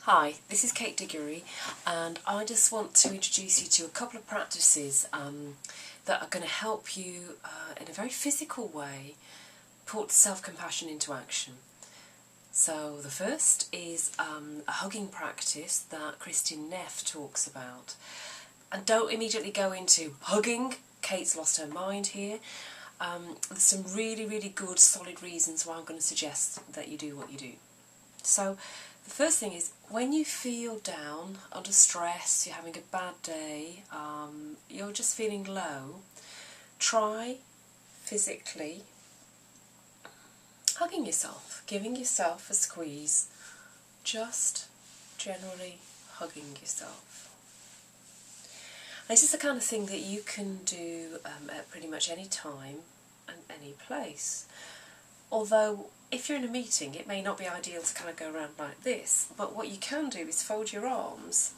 Hi, this is Kate Diggory, and I just want to introduce you to a couple of practices that are going to help you in a very physical way put self-compassion into action. So the first is a hugging practice that Christine Neff talks about. And don't immediately go into hugging. Kate's lost her mind here. There's some really good solid reasons why I'm going to suggest that you do what you do. So the first thing is, when you feel down, under stress, you're having a bad day, you're just feeling low, try physically hugging yourself, giving yourself a squeeze, just generally hugging yourself. This is the kind of thing that you can do at pretty much any time and any place. Although, if you're in a meeting, it may not be ideal to kind of go around like this, but what you can do is fold your arms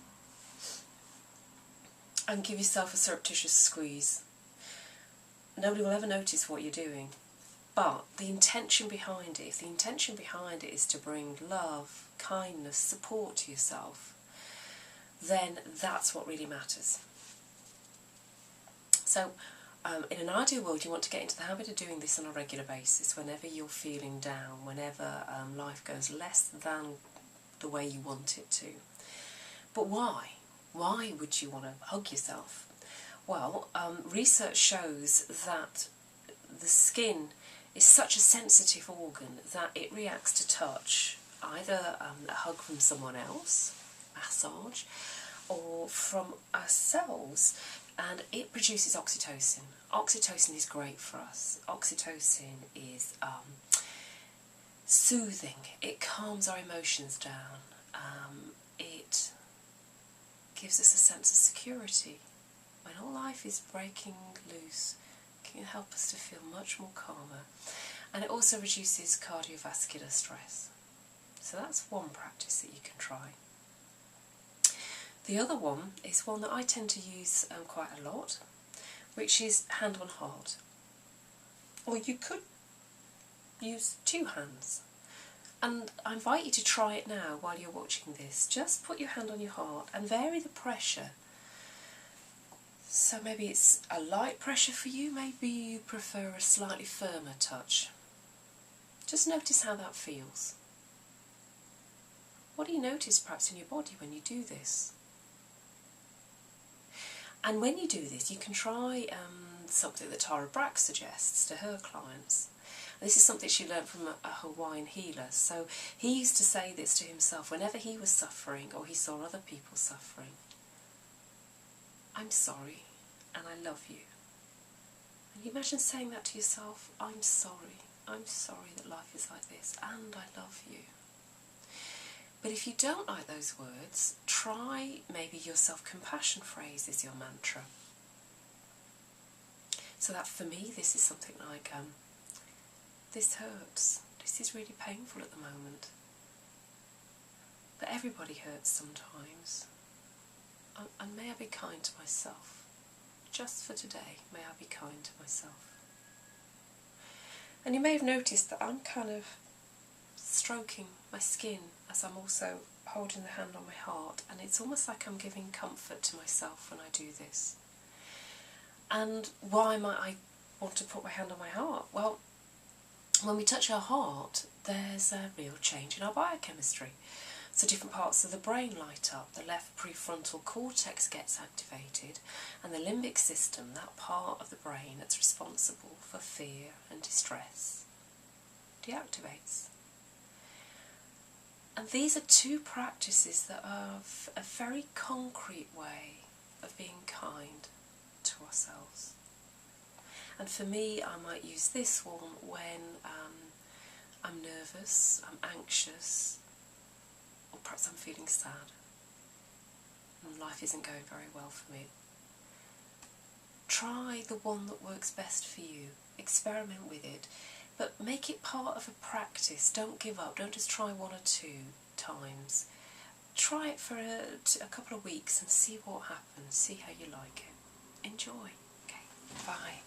and give yourself a surreptitious squeeze. Nobody will ever notice what you're doing, but the intention behind it, if the intention behind it is to bring love, kindness, support to yourself, then that's what really matters. So, in an ideal world, you want to get into the habit of doing this on a regular basis whenever you're feeling down, whenever life goes less than the way you want it to. But why? Why would you want to hug yourself? Well, research shows that the skin is such a sensitive organ that it reacts to touch, either a hug from someone else, massage, or from ourselves, and it produces oxytocin. Oxytocin is great for us. Oxytocin is soothing. It calms our emotions down. It gives us a sense of security. When all life is breaking loose, it can help us to feel much more calmer. And it also reduces cardiovascular stress. So that's one practice that you can try. The other one is one that I tend to use quite a lot, which is hand on heart. Or you could use two hands. And I invite you to try it now while you're watching this. Just put your hand on your heart and vary the pressure. So maybe it's a light pressure for you, maybe you prefer a slightly firmer touch. Just notice how that feels. What do you notice perhaps in your body when you do this? And when you do this, you can try something that Tara Brach suggests to her clients. This is something she learned from a Hawaiian healer. So he used to say this to himself whenever he was suffering or he saw other people suffering. I'm sorry, and I love you. And you imagine saying that to yourself, I'm sorry that life is like this, and I love you. But if you don't like those words, try maybe your self-compassion phrase is your mantra. So that for me, this is something like, this hurts, this is really painful at the moment. But everybody hurts sometimes. And may I be kind to myself. Just for today, may I be kind to myself. And you may have noticed that I'm kind of stroking my skin as I'm also holding the hand on my heart, and it's almost like I'm giving comfort to myself when I do this. And why might I want to put my hand on my heart? Well, when we touch our heart, there's a real change in our biochemistry. So different parts of the brain light up, the left prefrontal cortex gets activated, and the limbic system, that part of the brain that's responsible for fear and distress, deactivates. And these are two practices that are a very concrete way of being kind to ourselves. And for me, I might use this one when I'm nervous, I'm anxious, or perhaps I'm feeling sad and life isn't going very well for me. Try the one that works best for you. Experiment with it. But make it part of a practice. Don't give up. Don't just try one or two times. Try it for a couple of weeks and see what happens. See how you like it. Enjoy. Okay, bye.